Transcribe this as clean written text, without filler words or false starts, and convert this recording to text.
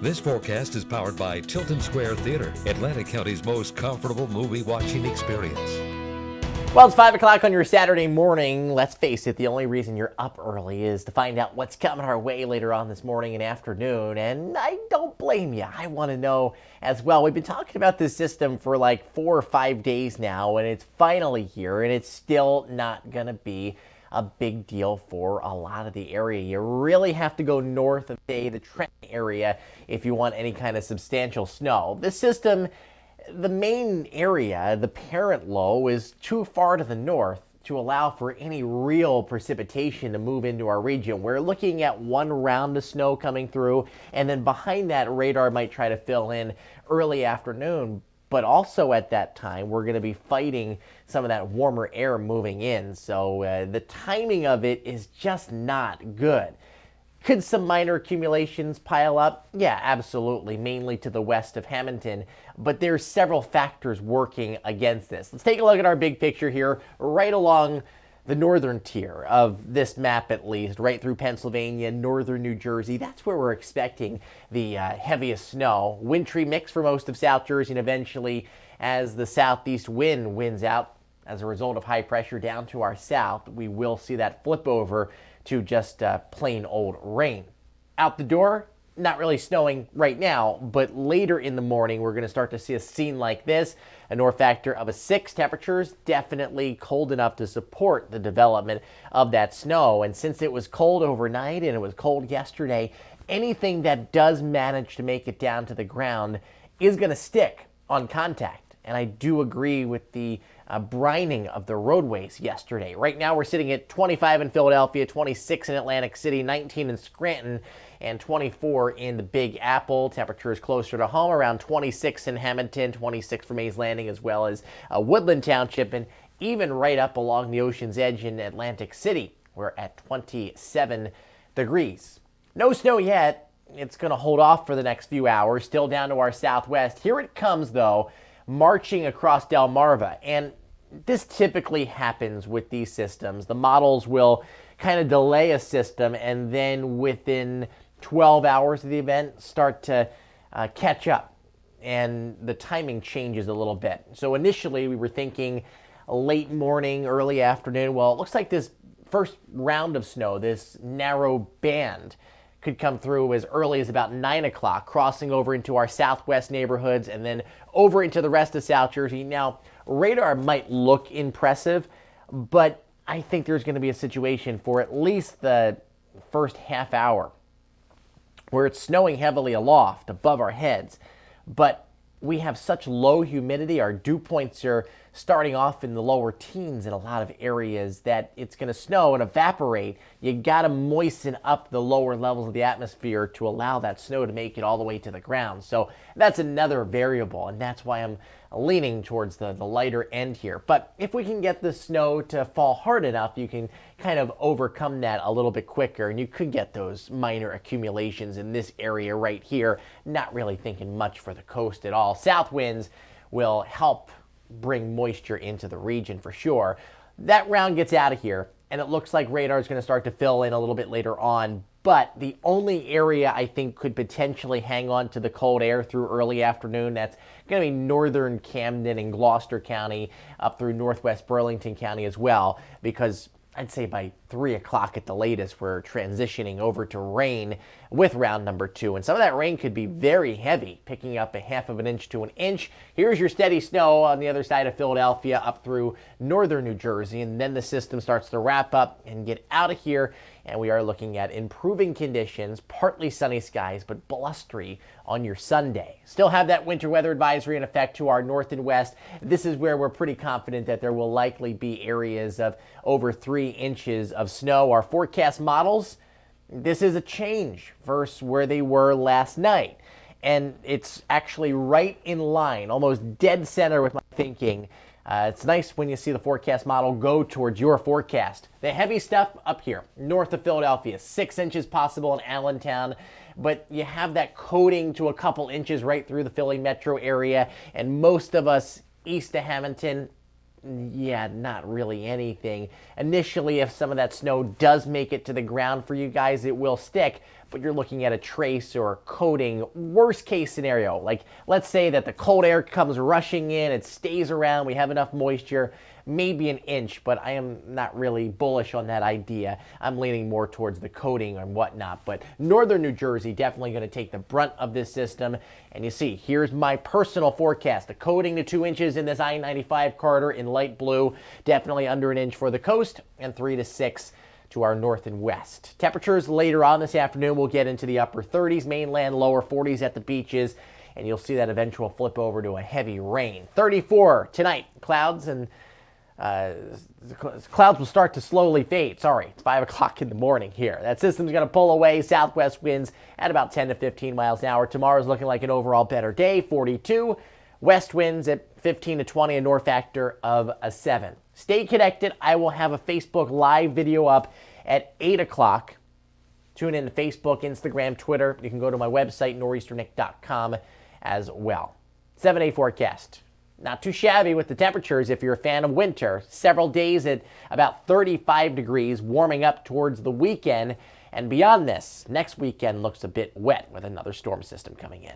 This forecast is powered by Tilton Square Theater, Atlantic County's most comfortable movie watching experience. Well, it's 5 o'clock on your Saturday morning. Let's face it, the only reason you're up early is to find out what's coming our way later on this morning and afternoon. And I don't blame you. I want to know as well. We've been talking about this system for like 4 or 5 days now, and it's finally here, and it's still not going to be a big deal for a lot of the area. You really have to go north of, say, the Trenton area if you want any kind of substantial snow. This system, the main area, the parent low, is too far to the north to allow for any real precipitation to move into our region. We're looking at one round of snow coming through, and then behind that, radar might try to fill in early afternoon. But also at that time, we're going to be fighting some of that warmer air moving in. So the timing of it is just not good. Could some minor accumulations pile up? Yeah, absolutely, mainly to the west of Hammonton. But there's several factors working against this. Let's take a look at our big picture here, right along the northern tier of this map, at least, right through Pennsylvania, northern New Jersey. That's where we're expecting the heaviest snow. Wintry mix for most of South Jersey, and eventually, as the southeast wind wins out as a result of high pressure down to our south, we will see that flip over to just plain old rain. Out the door, not really snowing right now, but later in the morning, we're going to start to see a scene like this. A north factor of a 6. Temperatures definitely cold enough to support the development of that snow. And since it was cold overnight and it was cold yesterday, anything that does manage to make it down to the ground is going to stick on contact. And I do agree with the brining of the roadways yesterday. Right now we're sitting at 25 in Philadelphia, 26 in Atlantic City, 19 in Scranton, and 24 in the Big Apple. Temperatures closer to home, around 26 in Hammonton, 26 for Mays Landing, as well as Woodland Township, and even right up along the ocean's edge in Atlantic City, we're at 27 degrees. No snow yet. It's going to hold off for the next few hours, still down to our southwest. Here it comes, though, marching across Delmarva. And this typically happens with these systems. The models will kind of delay a system and then within 12 hours of the event start to catch up, and the timing changes a little bit. So initially we were thinking late morning, early afternoon. Well, it looks like this first round of snow, this narrow band, could come through as early as about 9 o'clock, crossing over into our southwest neighborhoods and then over into the rest of South Jersey. Now, radar might look impressive, but I think there's going to be a situation for at least the first half hour where it's snowing heavily aloft above our heads, but we have such low humidity. Our dew points are starting off in the lower teens in a lot of areas that it's going to snow and evaporate. You got to moisten up the lower levels of the atmosphere to allow that snow to make it all the way to the ground. So that's another variable, and that's why I'm leaning towards the lighter end here. But if we can get the snow to fall hard enough, you can kind of overcome that a little bit quicker, and you could get those minor accumulations in this area right here. Not really thinking much for the coast at all. South winds will help bring moisture into the region for sure. That round gets out of here, and it looks like radar is going to start to fill in a little bit later on. But the only area I think could potentially hang on to the cold air through early afternoon, that's going to be northern Camden and Gloucester County, up through northwest Burlington County as well, because I'd say by 3 o'clock at the latest, we're transitioning over to rain with round number 2. And some of that rain could be very heavy, picking up a half of an inch to an inch. Here's your steady snow on the other side of Philadelphia up through northern New Jersey. And then the system starts to wrap up and get out of here. And we are looking at improving conditions, partly sunny skies, but blustery on your Sunday. Still have that winter weather advisory in effect to our north and west. This is where we're pretty confident that there will likely be areas of over 3 inches of snow. Our forecast models, this is a change versus where they were last night. And it's actually right in line, almost dead center with my thinking. It's nice when you see the forecast model go towards your forecast. The heavy stuff up here, north of Philadelphia, 6 inches possible in Allentown, but you have that coating to a couple inches right through the Philly metro area, and most of us east of Hammonton, yeah, not really anything. Initially, if some of that snow does make it to the ground for you guys, it will stick, but you're looking at a trace or a coating. Worst case scenario, like let's say that the cold air comes rushing in, it stays around, we have enough moisture, maybe an inch, but I am not really bullish on that idea. I'm leaning more towards the coating and whatnot, but northern New Jersey definitely going to take the brunt of this system. And you see, here's my personal forecast. A coating to 2 inches in this I-95 corridor in light blue, definitely under an inch for the coast, and 3 to 6 to our north and west. Temperatures later on this afternoon will get into the upper 30s, mainland lower 40s at the beaches, and you'll see that eventual flip over to a heavy rain. 34 tonight, clouds and clouds will start to slowly fade. Sorry, it's 5 o'clock in the morning here. That system's going to pull away. Southwest winds at about 10 to 15 miles an hour. Tomorrow's looking like an overall better day, 42. West winds at 15 to 20, a north factor of a 7. Stay connected. I will have a Facebook Live video up at 8 o'clock. Tune in to Facebook, Instagram, Twitter. You can go to my website, nor'easternick.com as well. 7-day forecast. Not too shabby with the temperatures if you're a fan of winter. Several days at about 35 degrees, warming up towards the weekend. And beyond this, next weekend looks a bit wet with another storm system coming in.